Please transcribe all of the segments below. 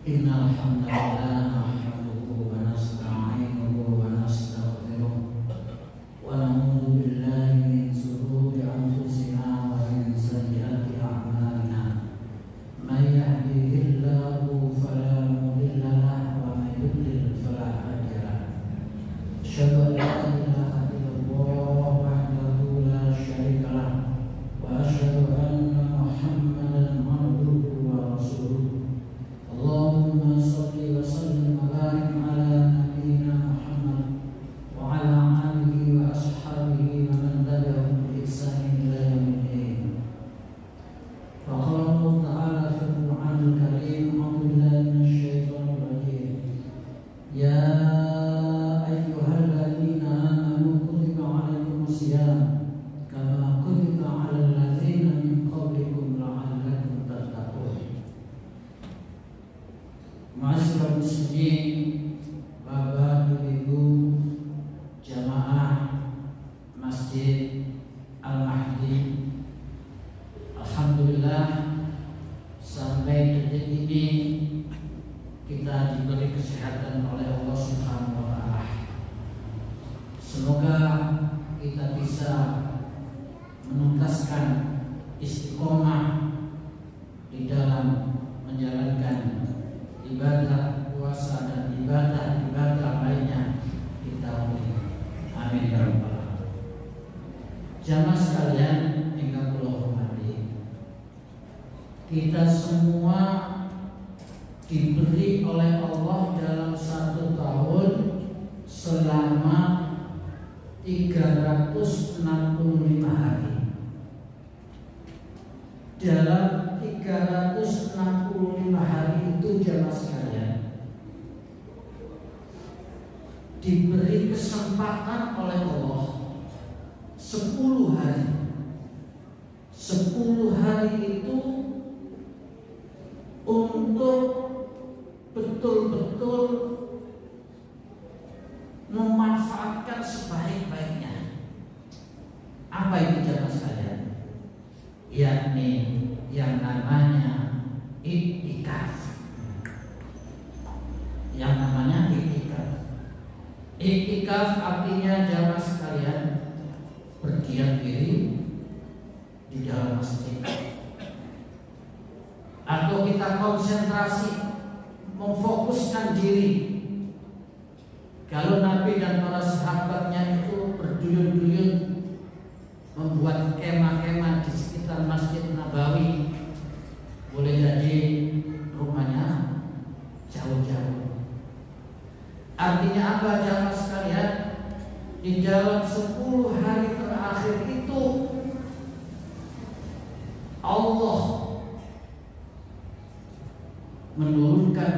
Innal hamdalillah nahmaduhu wa nasta'inuhu wa nastaghfiruh wa na'udzu billahi min shururi anfusina wa min sayyiati a'malina. May yahdihillahu fala mudilla lahu wa may yudlil fala hadiya lahu. Asyhadu an la ilaha illallah wahdahu la syarika lahu wa asyhadu anna Muhammadan abduhu wa rasuluh. Allahumma shalli wa sallim wa barik ala nabiyyina Muhammad wa ala alihi wa ashabihi wa man tabi'ahum bi ihsanin ila yaumiddin. Wa qala Allah ta'ala fil Qur'anil Karim, a'udzu billahi minasy syaithanir rajim. Ya ayyuhalladzina amanu kutiba 'alaikumus shiyam kama kutiba 'alal ladzina min qablikum la'allakum tattaqun. Ma'asyiral muslimin, Bapak Ibu jamaah Masjid Al-Mahdi, alhamdulillah sampai detik ini kita diberi kesehatan oleh Allah Subhanahu wa Ta'ala. Semoga kita bisa menuntaskan istiqomah di dalam menjalankan ibadah puasa dan ibadah lainnya di tahun ini. Amin ya rabbal alamin. Jamaah sekalian ingkang kula hormati, kita semua diberi oleh Allah dalam satu tahun selama 365 hari. Dalam 365 hari itu jamaah sekalian diberi kesempatan oleh Allah 10 hari. 10 hari itu untuk betul-betul memanfaatkan sebaik-baiknya. Apa itu jamaah sekalian? Yakni yang namanya iktikaf. Yang namanya iktikaf. Iktikaf artinya jamaah sekalian berdiam diri di dalam masjid, atau kita konsentrasi memfokuskan diri. Kalau Nabi dan para sahabatnya itu berduyun-duyun membuat kemah-kemah di sekitar Masjid Nabawi, boleh jadi rumahnya jauh-jauh. Artinya apa jamaah sekalian? Di dalam 10 hari terakhir itu Allah menurunkan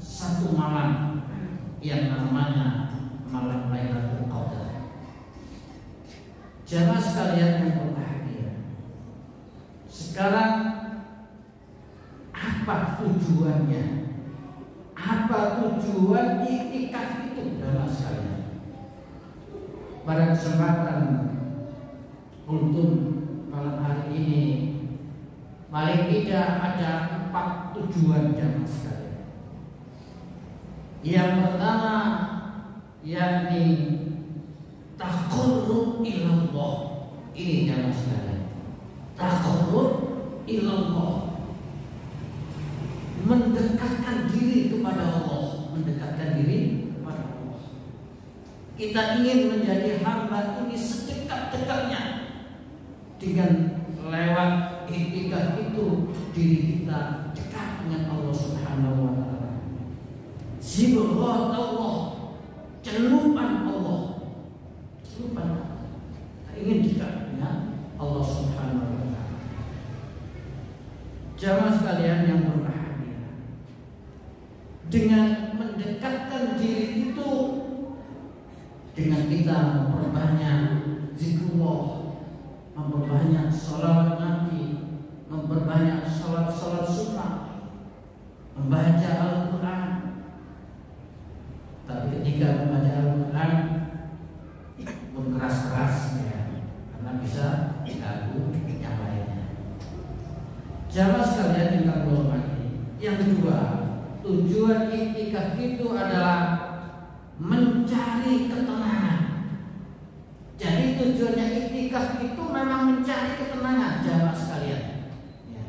satu malam yang namanya malam Lailatul Qadar. Jamaah sekalian yang berbahagia, sekarang apa tujuannya? Apa tujuan iktikaf itu jamaah sekalian? Pada kesempatan kultum malam hari ini, paling tidak ada 4 tujuan jamaah sekalian. Yang pertama yakni taqarrub ilallah. Ini jamaah sekalian, taqarrub ilallah, mendekatkan diri kepada Allah, mendekatkan diri kepada Allah. Kita ingin menjadi hamba ini sedekat-dekatnya. Dengan lewat iktikaf itu diri kita dekat dengan Allah Subhanahu wa Ta'ala. Zibrat Allah, celupan Allah, celupan Allah. Kita ingin dekat dengan Allah Subhanahu wa Ta'ala. Jamaah sekalian yang berbahagia, dengan mendekatkan diri itu, dengan kita memperbanyak zikrullah, memperbanyak sholawat Nabi, memperbanyak sholat sunnah, membaca Al-Quran. Tapi ketika membaca Al-Quran berkeras-keras ya, karena bisa diganggu yang lainnya. Jamaah sekalian yang kami hormati, yang kedua tujuan iktikaf itu adalah mencari ketenangan. Jadi tujuannya iktikaf itu memang mencari ketenangan, jamaah sekalian. Ya.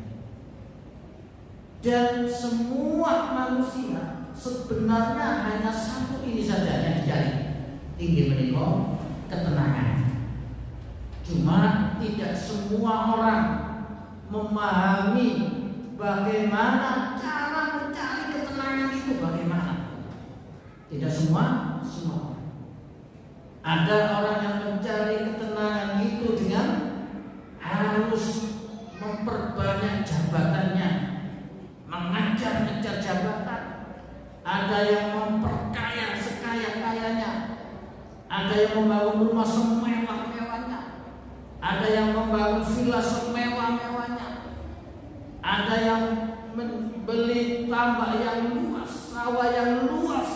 Dan semua manusia sebenarnya hanya satu ini saja yang dicari, inggih menika ketenangan. Cuma tidak semua orang memahami bagaimana cara mencari ketenangan itu bagaimana. Tidak semua. Ada orang yang mencari ketenangan itu dengan harus memperbanyak jabatannya, mengejar-ngejar jabatan. Ada yang memperkaya sekaya-kayanya, ada yang membangun rumah semewah-mewahnya, ada yang membangun villa semewah-mewahnya, ada yang membeli tambak yang luas, sawah yang luas,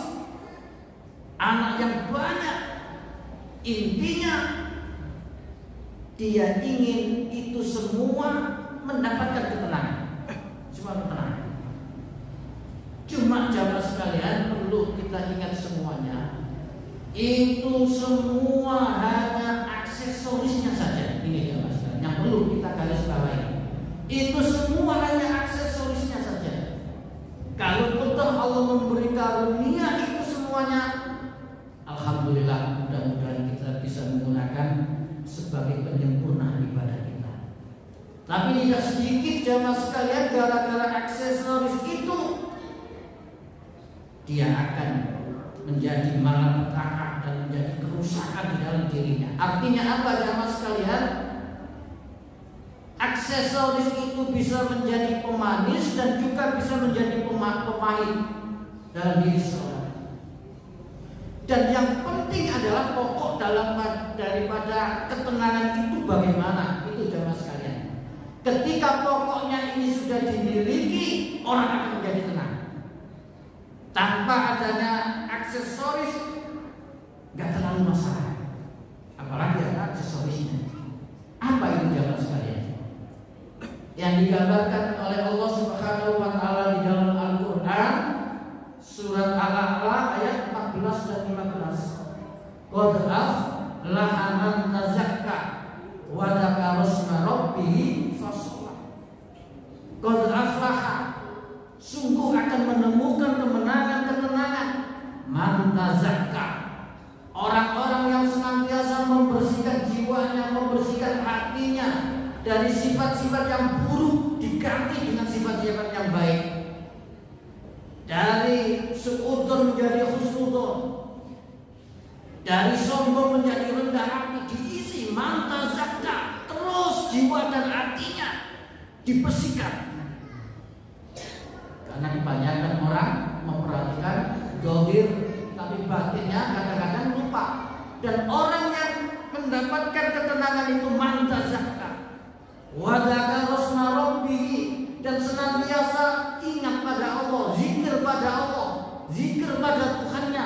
anak yang banyak. Intinya dia ingin itu semua mendapatkan ketenangan, semua ketenangan. Cuma jamaah sekalian perlu kita ingat semuanya, itu semua hanya aksesorisnya saja. Ini jamaah sekalian yang perlu kita garis bawahi. Itu semua hanya aksesorisnya saja. Kalau betul Allah memberi karunia itu semuanya, alhamdulillah, mudah-mudahan kita bisa menggunakan sebagai penyempurna ibadah kita. Tapi tidak sedikit jamaah sekalian gara-gara aksesoris itu dia akan menjadi malapetaka dan menjadi kerusakan di dalam dirinya. Artinya apa jamaah sekalian? Aksesoris itu bisa menjadi pemanis dan juga bisa menjadi pemahit dalam diri seorang. Dan yang penting adalah pokok daripada ketenangan itu bagaimana? Itu jamaah sekalian. Ketika pokoknya ini sudah dimiliki, orang akan menjadi tenang. Tanpa adanya aksesoris, nggak terlalu masalah. Apalagi ada aksesorisnya. Apa itu jamaah sekalian? Yang digambarkan oleh Allah Subhanahu wa taala di dalam Al-Qur'an surat Al-A'la ayat 14 dan 15. Qad aflaha man tazakka wa dzakara isma rabbih fasalla. Qad aflaha, sungguh akan menemukan ketenangan man tazakka, orang-orang yang senantiasa membersihkan jiwanya, membersihkan hatinya dari sifat-sifat yang buruk diganti dengan sifat-sifat yang baik. Dari su'udun menjadi husnudun, dari sombong menjadi rendah hati, diisi manta zakka, terus jiwa dan hatinya dibersihkan. Karena kebanyakan orang memperhatikan dohir, tapi batinnya kadang-kadang lupa. Dan orang yang mendapatkan ketenangan itu manta zakka, wadaka rosma rabbihi, dan senantiasa ingat pada Allah, zikir pada Allah, zikir pada Tuhannya,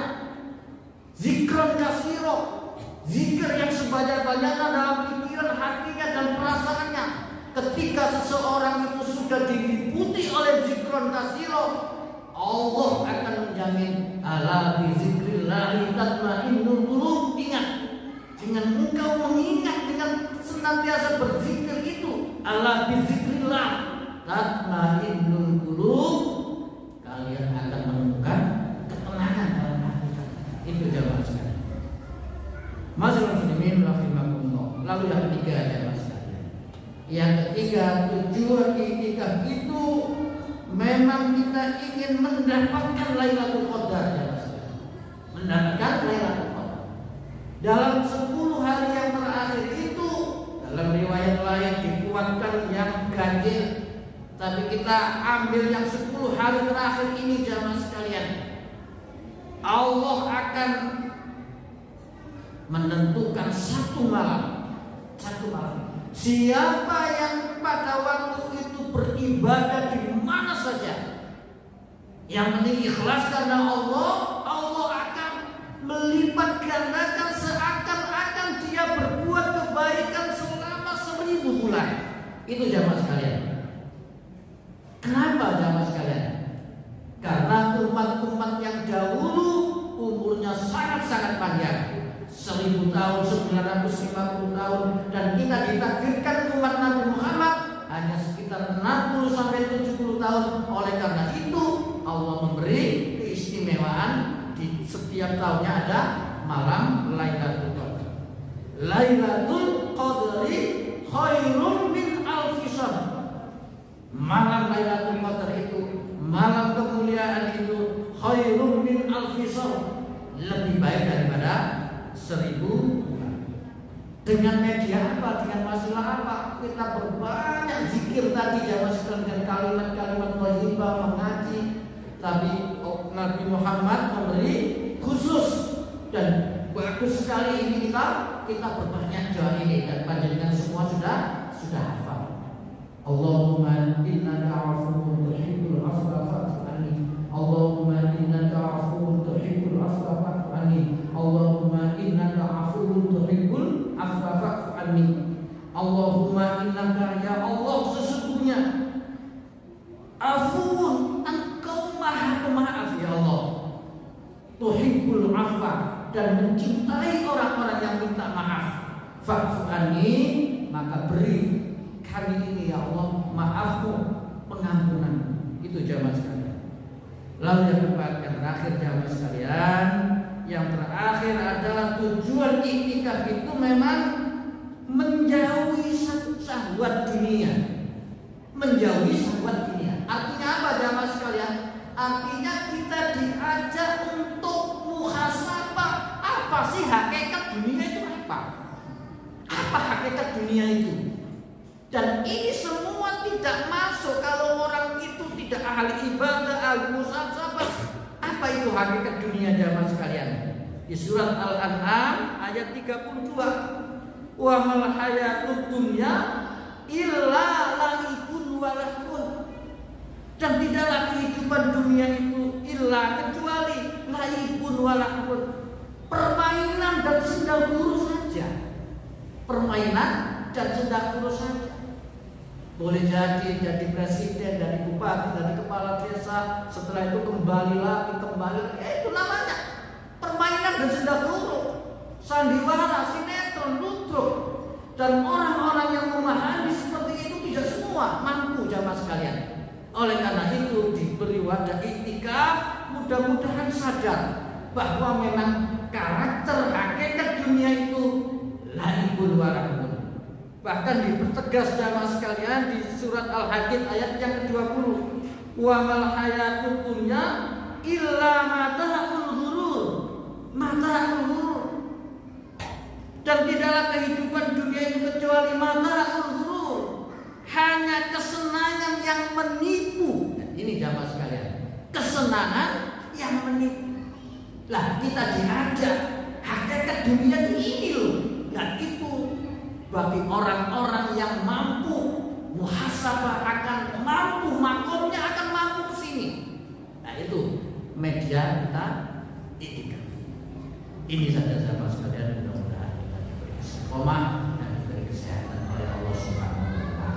zikron kasiro, zikir yang sebanyak-banyaknya dalam pikiran, hatinya dan perasaannya. Ketika seseorang itu sudah diliputi oleh zikron kasiro, Allah akan menjamin ala bi zikrillahi tatmainnul qulub. Ingat, dengan engkau mengingat, dengan senantiasa berzikir itu, ala bi zikrillah tatmainnul qulub, kalian akan menemukan ketenangan dalam hati kalian. Itu jawaban sekali. Masyaallah muslimin rahimakumullah. Lalu yang ketiga jamaah sekalian. Yang ketiga, tujuan iktikaf itu memang kita ingin mendapatkan Lailatul Qadar jamaah sekalian. Mendapatkan Lailatul Qadar. Dalam 10 hari yang terakhir itu, dalam riwayat lain dikuatkan yang ganjil, tapi kita ambil yang 10 hari terakhir ini jamaah sekalian. Allah akan menentukan satu malam. Siapa yang pada waktu itu beribadah di mana saja, yang penting ikhlas karena Allah, Allah akan melipat gandakan seakan-akan dia berbuat kebaikan selama 1000 bulan. Itu jamaah sekalian. Kenapa jamaah sekalian? Karena tahun, 950 tahun, dan kita ditakdirkan umat Nabi Muhammad hanya sekitar 60 sampai 70 tahun. Oleh karena itu Allah memberi keistimewaan di setiap tahunnya ada malam Lailatul Qadar. Lailatul Qadri khairun min alfi syahr. Malam Lailatul Qadar itu, malam kemuliaan itu, khairun min alfi syahr, lebih baik daripada 1000 bulan. Dengan media apa? Dengan wasilah apa? Kita berbanyak zikir tadi jamaah sekalian, dengan kalimat-kalimat thayyibah, mengaji. Tapi Nabi Muhammad memberi khusus dan bagus sekali ini kita berbanyak doa ini, dan panjenengan semua sudah hafal. Allahumma innaka afuwwun tuhibbul afwa fa'fu anni. Allahumma innaka afuwwun tuhibbul afwa fa'fu anni. Allahumma innaka afuwwun tuhibbul afwa fa'fu anni. Allahumma innaka, ya Allah, sesungguhnya afuwun, engkau maha pemaaf ya Allah, tuhibbul afwa, dan mencintai orang-orang yang minta maaf. Fa'fu anni, maka beri kami ini ya Allah maafmu, pengampunan. Itu jamaah sekalian. Lalu yang terakhir jamaah sekalian, yang terakhir adalah tujuan iktikaf itu memang menjauhi syahwat dunia. Menjauhi syahwat dunia. Artinya apa jamaah sekalian? Artinya kita diajak untuk muhasabah. Apa sih hakikat dunia itu apa? Apa hakikat dunia itu? Dan ini semua tidak masuk kalau orang itu tidak ahli ibadah, ahli muhasabah. Apa itu hakikat dunia jamaah sekalian? Di surat Al-An'am ayat 32. Wa mal hayatud dunya illa lahibun wa lahun. Dan tidaklah kehidupan dunia itu illa kecuali lahibun wa lahun, permainan dan senda guru saja. Permainan dan senda guru saja. Boleh jadi presiden, dari bupati, dari kepala desa, setelah itu kembali lagi, itu namanya permainan dan senda guru, sandiwara, sinetron, ludruk. Dan orang-orang yang memahami seperti itu tidak semua mampu jamaah sekalian. Oleh karena itu diberi wadah iktikaf, mudah-mudahan sadar bahwa memang karakter hakikat dunia itu laibul warahun. Bahkan dipertegas jamaah sekalian di surat Al-Hadid ayat yang ke-20. Wa mal hayatud dunya illa mata'ul ghurur. Mata'ul ghurur. Dan tidaklah kehidupan dunia itu kecuali mata'ul ghurur, hanya kesenangan yang menipu. Ini jamaah sekalian, kesenangan yang menipu. Lah kita diajak hakikat dunia itu ini loh. Dan itu bagi orang-orang yang mampu muhasabah, akan mampu, makomnya akan mampu ke sini. Nah itu media kita iktikaf. Ini saja sahabat sekalian, mudah-mudahan kita diberi istiqomah dan diberi kesehatan oleh Allah Subhanahu wa taala.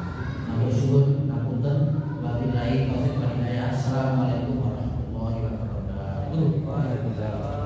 Namun syukur ngapunten wabillahi taufiq wal hidayah. Assalamualaikum warahmatullahi wabarakatuh. Waalaikumsalam.